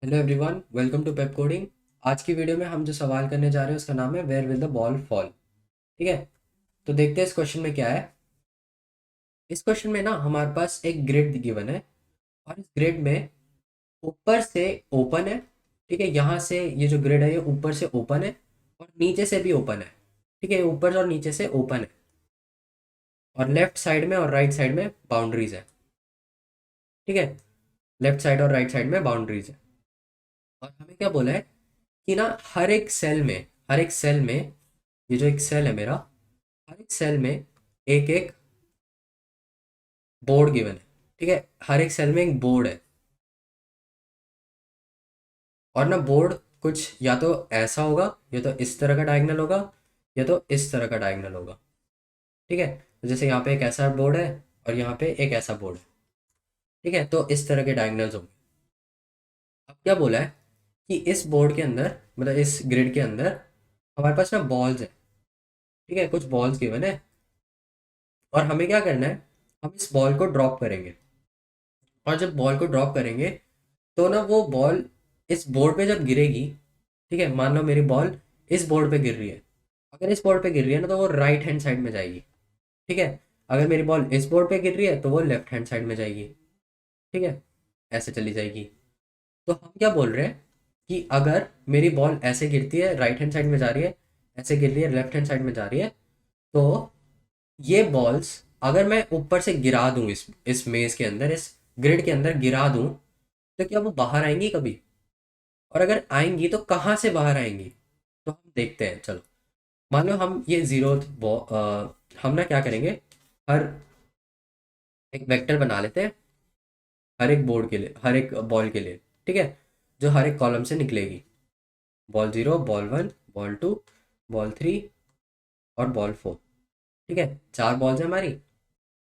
Hello everyone, welcome to Pep Coding. आज की video में हम जो सवाल करने जा रहे हैं उसका नाम है where will the ball fall. ठीक है, तो देखते हैं इस क्वेश्चन में क्या है। इस क्वेश्चन में ना हमारे पास एक ग्रिड गिवन है और इस ग्रिड में ऊपर से ओपन है। ठीक है, यहाँ से ये जो ग्रिड है ये ऊपर से ओपन है और नीचे से भी ओपन है। ठीक है, ऊपर से और नीचे से ओपन है और लेफ्ट साइड में और राइट साइड में बाउंड्रीज है। ठीक है, लेफ्ट साइड और राइट साइड में बाउंड्रीज है। और हमें क्या बोला है कि ना हर एक सेल में ये जो एक सेल है मेरा, हर एक सेल में एक एक बोर्ड गिवन है। ठीक है, हर एक सेल में एक बोर्ड है और ना बोर्ड कुछ या तो ऐसा होगा या तो इस तरह का डायगोनल होगा या तो इस तरह का डायगोनल होगा। ठीक है, तो जैसे यहाँ पे एक ऐसा बोर्ड है और यहाँ पे एक ऐसा बोर्ड है। ठीक है, तो इस तरह के डायगोनल्स होंगे। अब क्या बोला है कि इस बोर्ड के अंदर, मतलब इस ग्रिड के अंदर हमारे पास ना बॉल्स है। ठीक है, कुछ बॉल्स गिवन है और हमें क्या करना है, हम इस बॉल को ड्रॉप करेंगे। और जब बॉल को ड्रॉप करेंगे तो ना वो बॉल इस बोर्ड पे जब गिरेगी, ठीक है, मान लो मेरी बॉल इस बोर्ड पे गिर रही है। अगर इस बोर्ड पे गिर रही है ना तो वो राइट हैंड साइड में जाएगी। ठीक है, अगर मेरी बॉल इस बोर्ड पे गिर रही है तो वो लेफ्ट हैंड साइड में जाएगी। ठीक है, ऐसे चली जाएगी। तो हम क्या बोल रहे हैं कि अगर मेरी बॉल ऐसे गिरती है, राइट हैंड साइड में जा रही है, ऐसे गिर रही है, लेफ्ट हैंड साइड में जा रही है, तो ये बॉल्स अगर मैं ऊपर से गिरा दूं, इस मेज के अंदर, इस ग्रिड के अंदर गिरा दूं, तो क्या वो बाहर आएंगी कभी? और अगर आएंगी तो कहाँ से बाहर आएंगी? तो हम देखते हैं, चलो। मान लो हम ये जीरो हम ना क्या करेंगे, हर एक वेक्टर बना लेते हैं हर एक बोर्ड के लिए, हर एक बॉल के लिए। ठीक है, जो हर एक कॉलम से निकलेगी। Ball zero, ball one, ball two, ball three और बॉल फोर। ठीक है, चार बॉल्स हैं हमारी।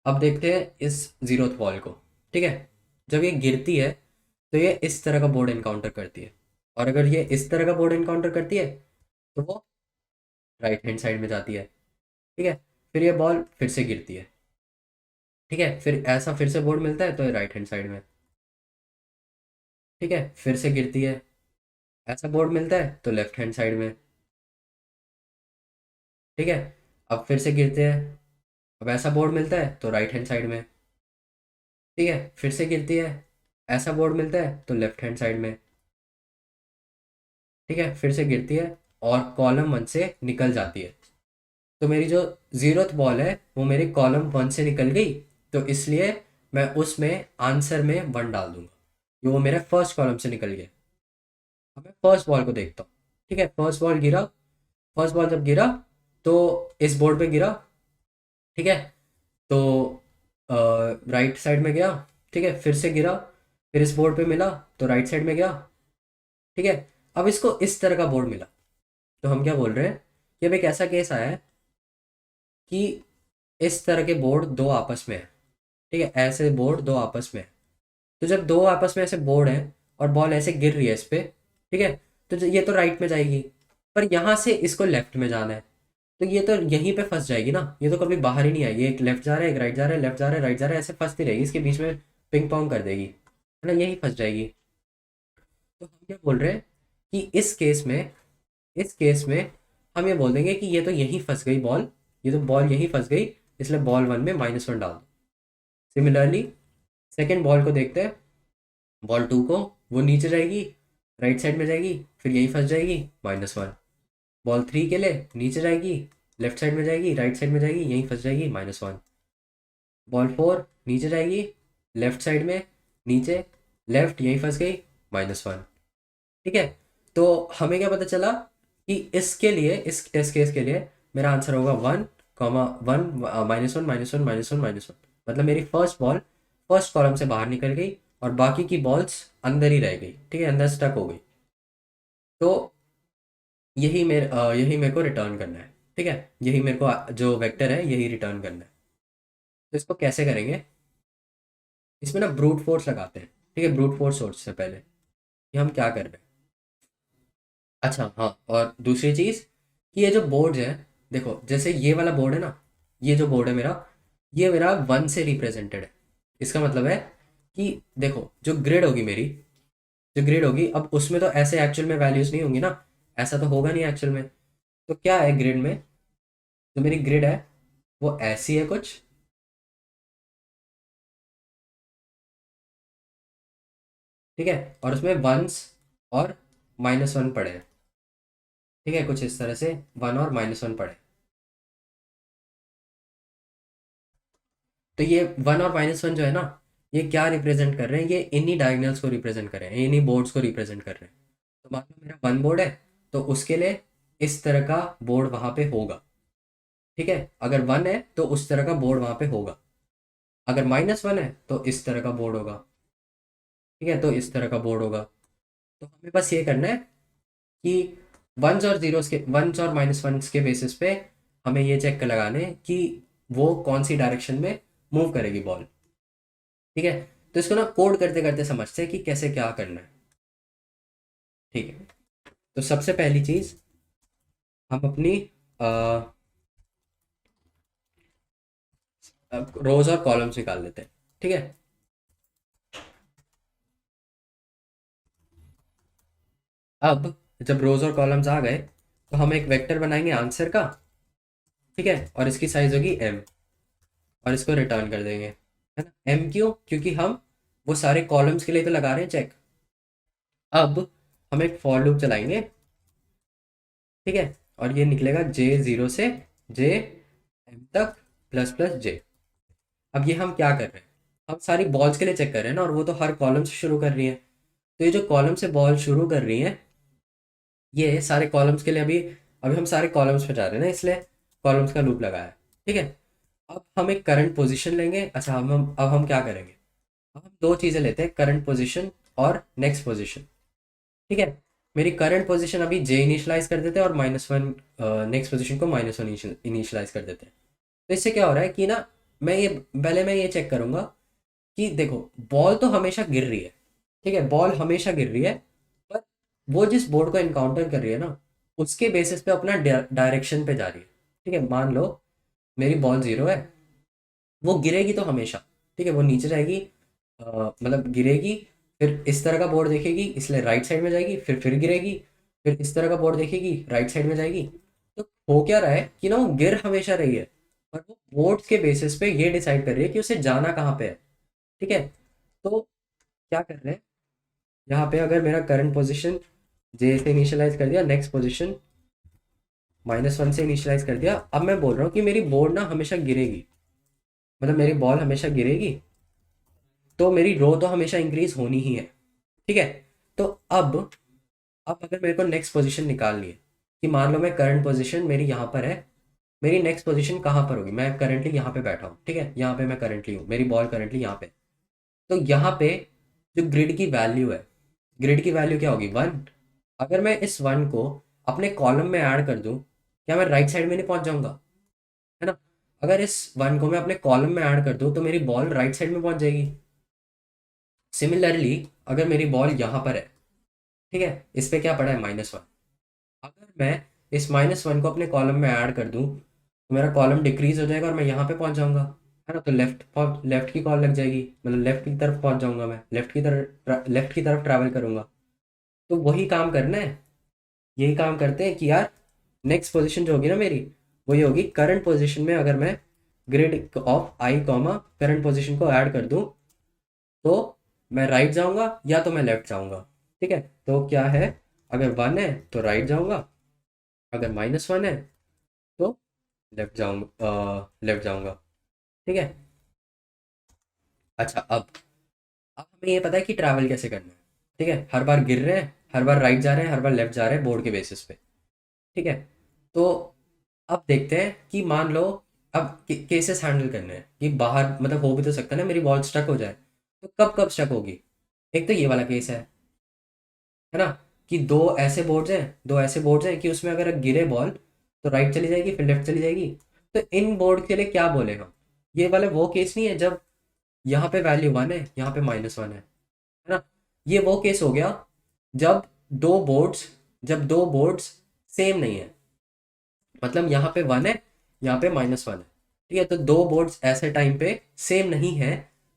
अब देखते हैं इस जीरोथ बॉल को। ठीक है, जब ये गिरती है तो ये इस तरह का बोर्ड इनकाउंटर करती है। और अगर ये इस तरह का बोर्ड इनकाउंटर करती है तो वो राइट हैंड साइड में जाती है। ठीक है, फिर ये बॉल फिर से गिरती है। ठीक है, फिर ऐसा फिर से बोर्ड मिलता है तो ये राइट हैंड साइड में। ठीक है, फिर से गिरती है, ऐसा बोर्ड मिलता है तो लेफ्ट हैंड साइड में। ठीक है, अब फिर से गिरते हैं, अब ऐसा बोर्ड मिलता है तो राइट हैंड साइड में। ठीक है, फिर से गिरती है, ऐसा बोर्ड मिलता है तो लेफ्ट हैंड साइड में। ठीक है, फिर से गिरती है और कॉलम वन से निकल जाती है। तो मेरी जो जीरोथ बॉल है वो मेरी कॉलम वन से निकल गई, तो इसलिए मैं उसमें आंसर में वन डाल दूंगा। ये वो मेरे फर्स्ट कॉलम से निकल गया। अब मैं फर्स्ट बॉल को देखता हूँ। ठीक है, फर्स्ट बॉल गिरा, फर्स्ट बॉल जब गिरा तो इस बोर्ड पे गिरा। ठीक है, तो राइट साइड में गया। ठीक है, फिर से गिरा, फिर इस बोर्ड पे मिला तो राइट साइड में गया। ठीक है, अब इसको इस तरह का बोर्ड मिला, तो हम क्या बोल रहे हैं कि अब एक ऐसा केस आया है कि इस तरह के बोर्ड दो आपस में है। ठीक है, ऐसे बोर्ड दो आपस में है। तो जब दो आपस में ऐसे बोर्ड हैं और बॉल ऐसे गिर रही है इस पे, ठीक है, तो ये तो राइट में जाएगी, पर यहाँ से इसको लेफ्ट में जाना है। तो ये तो यहीं पे फंस जाएगी ना, ये तो कभी बाहर ही नहीं आएगी। एक लेफ्ट जा रहा है, एक राइट जा रहा है, लेफ्ट जा रहा है, राइट जा रहा है, ऐसे फंसती रहेगी, इसके बीच में पिंग पोंग कर देगी, है ना, यहीं फंस जाएगी। तो हम क्या बोल रहे हैं कि इस केस में हम ये बोल देंगे कि ये तो यहीं फंस गई बॉल, ये तो बॉल यहीं फंस गई, इसलिए बॉल वन में माइनस वन डाल दो। सिमिलरली सेकेंड बॉल को देखते हैं, बॉल टू को, वो नीचे जाएगी, राइट साइड में जाएगी, फिर यहीं फंस जाएगी, माइनस वन। बॉल थ्री के लिए नीचे जाएगी, लेफ्ट साइड में जाएगी, राइट साइड में जाएगी, यहीं फंस जाएगी, माइनस वन। बॉल फोर नीचे जाएगी, लेफ्ट साइड में, नीचे, लेफ्ट, यहीं फंस गई, माइनस वन। ठीक है, तो हमें क्या पता चला कि इसके लिए, इस टेस्ट केस के लिए मेरा आंसर होगा one, comma one, minus one, minus one, minus one, minus one. मतलब मेरी फर्स्ट बॉल फर्स्ट कॉलम से बाहर निकल गई और बाकी की बॉल्स अंदर ही रह गई। ठीक है, अंदर स्टक हो गई। तो यही मेरे को रिटर्न करना है। ठीक है, यही मेरे को जो वेक्टर है यही रिटर्न करना है। तो इसको कैसे करेंगे, इसमें ना ब्रूट फोर्स लगाते हैं। ठीक है, ब्रूट फोर्स सोर्स से पहले कि हम क्या कर रहे हैं। अच्छा हाँ, और दूसरी चीज़ कि ये जो बोर्ड है, देखो जैसे ये वाला बोर्ड है ना, ये जो बोर्ड है मेरा, ये मेरा वन से रिप्रेजेंटेड है। इसका मतलब है कि देखो जो ग्रिड होगी मेरी, जो ग्रिड होगी, अब उसमें तो ऐसे एक्चुअल में वैल्यूज नहीं होंगी ना, ऐसा तो होगा नहीं एक्चुअल में। तो क्या है ग्रिड में, जो मेरी ग्रिड है वो ऐसी है कुछ, ठीक है, और उसमें वंस और -1 पड़े हैं, ठीक है, कुछ इस तरह से 1 और -1 पड़े। तो ये 1 और -1 जो है ना, ये क्या रिप्रेजेंट कर रहे हैं, ये इन्हीं डायगनल्स को रिप्रेजेंट कर रहे हैं, इन्हीं बोर्ड्स को रिप्रेजेंट कर रहे हैं। तो मान लो मेरा 1 बोर्ड है, तो उसके लिए इस तरह का बोर्ड वहां पे होगा, ठीक है, अगर 1 है तो उस तरह का बोर्ड वहां पे होगा, अगर -1 है तो इस तरह का बोर्ड होगा, ठीक है, तो इस तरह का बोर्ड होगा। तो हमें बस ये करना है कि वंस और -1s के बेसिस पे हमें ये चेक कर लगाने कि वो कौन सी डायरेक्शन में मूव करेगी बॉल, ठीक है। तो इसको ना कोड करते करते समझते हैं कि कैसे क्या करना है, ठीक है। तो सबसे पहली चीज, हम अपनी रोज और कॉलम्स निकाल लेते हैं, ठीक है। अब जब रोज और कॉलम्स आ गए, तो हम एक वेक्टर बनाएंगे आंसर का, ठीक है, और इसकी साइज होगी m, और इसको रिटर्न कर देंगे, है ना। m क्यों, क्योंकि हम वो सारे कॉलम्स के लिए तो लगा रहे हैं चेक। अब हम एक फॉर लूप चलाएंगे, ठीक है, और ये निकलेगा j0 से jm तक प्लस प्लस j। अब ये हम क्या कर रहे हैं, हम सारी बॉल्स के लिए चेक कर रहे हैं ना, और वो तो हर कॉलम से शुरू कर रही है। तो ये जो कॉलम से बॉल शुरू कर रही है, ये सारे कॉलम्स के लिए अभी अभी हम सारे कॉलम्स पे जा रहे हैं ना, इसलिए कॉलम्स का लूप लगाया है, ठीक है। अब हम एक करंट पोजीशन लेंगे। अच्छा, अब हम क्या करेंगे, अब हम दो चीज़ें लेते हैं, करंट पोजीशन और नेक्स्ट पोजीशन, ठीक है। मेरी करंट पोजीशन अभी जे इनिशलाइज कर देते हैं, और -1 नेक्स्ट पोजीशन को -1 इनिशलाइज कर देते हैं। तो इससे क्या हो रहा है कि ना, मैं ये चेक करूंगा कि देखो, बॉल तो हमेशा गिर रही है, ठीक है, बॉल हमेशा गिर रही है, पर वो जिस बोर्ड को इनकाउंटर कर रही है ना, उसके बेसिस पे अपना डायरेक्शन पे जा रही है, ठीक है। मान लो मेरी बॉल 0 है, वो गिरेगी तो हमेशा, ठीक है, वो नीचे जाएगी, मतलब गिरेगी, फिर इस तरह का बोर्ड देखेगी, इसलिए राइट साइड में जाएगी, फिर गिरेगी, फिर इस तरह का बोर्ड देखेगी, राइट साइड में जाएगी। तो हो क्या रहा है कि ना, वो गिर हमेशा रही है, पर वो बोर्ड के बेसिस पे ये डिसाइड कर रही है कि उसे जाना कहाँ पे है, ठीक है। तो क्या कर रहे हैं, यहाँ पे अगर मेरा करंट पोजीशन जे से इनिशियलाइज कर दिया, नेक्स्ट पोजीशन -1 से इनिशियलाइज कर दिया, अब मैं बोल रहा हूँ कि मेरी बॉल ना हमेशा गिरेगी, मतलब मेरी बॉल हमेशा गिरेगी, तो मेरी रो तो हमेशा इंक्रीज होनी ही है, ठीक है। तो अब अगर मेरे को नेक्स्ट पोजीशन निकालनी है, कि मान लो मैं करंट पोजीशन मेरी यहाँ पर है, मेरी नेक्स्ट पोजीशन कहाँ पर होगी, मैं करंटली यहाँ पे बैठा हूँ, ठीक है, यहाँ पे मैं करंटली हूँ, मेरी बॉल करंटली यहाँ पे। तो यहाँ पे जो ग्रिड की वैल्यू है, ग्रिड की वैल्यू क्या होगी, 1। अगर मैं इस 1 को अपने कॉलम में ऐड कर दूं, क्या मैं राइट साइड में नहीं पहुंच जाऊंगा, है ना। अगर इस 1 को मैं अपने कॉलम में ऐड कर दूं, तो मेरी बॉल राइट साइड में पहुंच जाएगी। सिमिलरली अगर मेरी बॉल यहाँ पर है, ठीक है, इस पे क्या पड़ा है, -1, अगर मैं इस -1 को अपने कॉलम में ऐड कर दूं, तो मेरा कॉलम डिक्रीज हो जाएगा और मैं यहाँ पे पहुंच जाऊंगा, है ना। तो लेफ्ट की कॉल लग जाएगी, मतलब लेफ्ट की तरफ पहुंच जाऊंगा, मैं लेफ्ट की तरफ ट्रैवल करूंगा। तो वही काम करना है, यही काम करते हैं कि यार, नेक्स्ट पोजीशन जो होगी ना मेरी, वही होगी करंट पोजीशन में। अगर मैं grid of i comma current position को ऐड कर दूं, तो मैं राइट जाऊंगा या तो मैं लेफ्ट जाऊंगा, ठीक है। तो क्या है, अगर 1 है तो राइट जाऊंगा, अगर -1 है तो लेफ्ट जाऊंगा, ठीक है। अच्छा, अब हमें ये पता है कि ट्रैवल कैसे करना है, ठीक है, हर बार गिर रहे हैं, हर बार राइट जा रहे हैं, हर बार लेफ्ट जा रहे हैं बोर्ड के बेसिस पे, ठीक है। तो अब देखते हैं कि मान लो, अब केसेस हैंडल करने हैं कि बाहर, मतलब हो भी तो सकता है ना मेरी बॉल स्टक हो जाए, तो कब कब स्टक होगी। एक तो ये वाला केस है ना, कि दो ऐसे बोर्ड्स हैं कि उसमें अगर गिरे बॉल तो राइट चली जाएगी, फिर लेफ्ट चली जाएगी। तो इन बोर्ड के लिए क्या बोले हम, ये वाला वो केस नहीं है जब यहाँ पे वैल्यू 1 है, यहाँ पे -1 है ना। ये वो केस हो गया जब दो बोर्ड्स जब दो बोर्ड्स सेम नहीं है, मतलब यहाँ पे 1 है, यहाँ पे -1 है, ठीक है। तो दो बोर्ड्स ऐसे टाइम पे सेम नहीं है,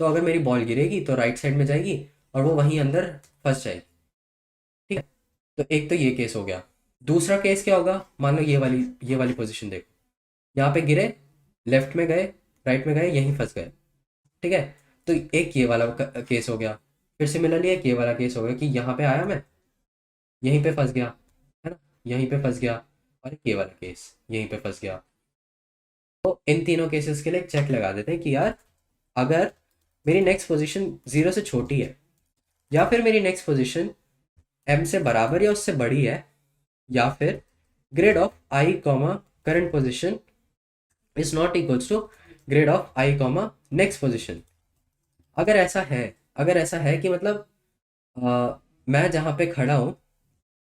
तो अगर मेरी बॉल गिरेगी तो राइट साइड में जाएगी और वो वहीं अंदर फंस जाएगी, तो एक तो ये केस हो गया। दूसरा केस क्या होगा, मान लो ये वाली पोजीशन देखो, यहाँ पे गिरे, लेफ्ट में गए, राइट में गए, यहीं फंस गए। ठीक है, तो एक ये वाला केस हो गया। फिर सिमिलरली एक ये वाला केस हो गया कि यहाँ पे आया मैं, यहीं पे फंस गया, है ना, यहीं पे फंस गया, और एक ये वाला केस यहीं पे फंस गया। तो इन तीनों केसेस के लिए एक चेक लगा देते हैं कि यार अगर मेरी नेक्स्ट पोजीशन 0 से छोटी है, या फिर मेरी नेक्स्ट पोजीशन m से बराबर या उससे बड़ी है, या फिर grade of i comma current position is not equals to grade of i comma next position. अगर ऐसा है, अगर ऐसा है कि मतलब मैं जहाँ पे खड़ा हूँ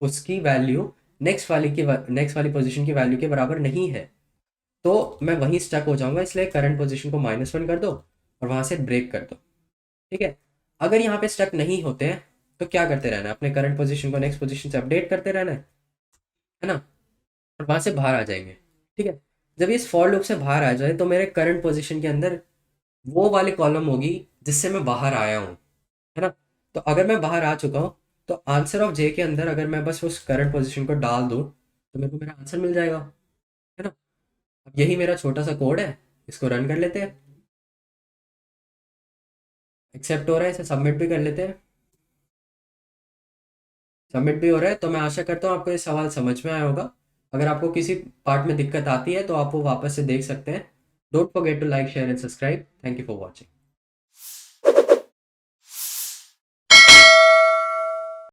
उसकी वैल्यू नेक्स्ट वाली पोजीशन की वैल्यू के बराबर नहीं है, तो मैं वहीं स्टक हो जाऊंगा, इसलिए करंट पोजीशन को -1 कर दो और वहां से ब्रेक कर दो। ठीक है, अगर यहाँ पे स्टक नहीं होते हैं तो क्या करते रहना है, अपने करंट पोजीशन को नेक्स्ट पोजीशन से अपडेट करते रहना है ना, और वहां से बाहर आ जाएंगे। ठीक है, जब ये इस फॉर लूप से बाहर आ जाए तो मेरे करंट पोजीशन के अंदर वो वाली कॉलम होगी जिससे मैं बाहर आया हूँ, है ना। तो अगर मैं बाहर आ चुका हूँ तो आंसर ऑफ जे के अंदर अगर मैं बस उस करंट पोजीशन को डाल दूँ तो मेरे को मेरा आंसर मिल जाएगा, है ना। अब यही मेरा छोटा सा कोड है, इसको रन कर लेते हैं। एक्सेप्ट हो रहा है, इसे सबमिट भी कर लेते हैं। सबमिट भी हो रहा है, तो मैं आशा करता हूँ आपको ये सवाल समझ में आया होगा। अगर आपको किसी पार्ट में दिक्कत आती है तो आप वो वापस से देख सकते हैं। Don't forget to like share and subscribe. Thank you for watching.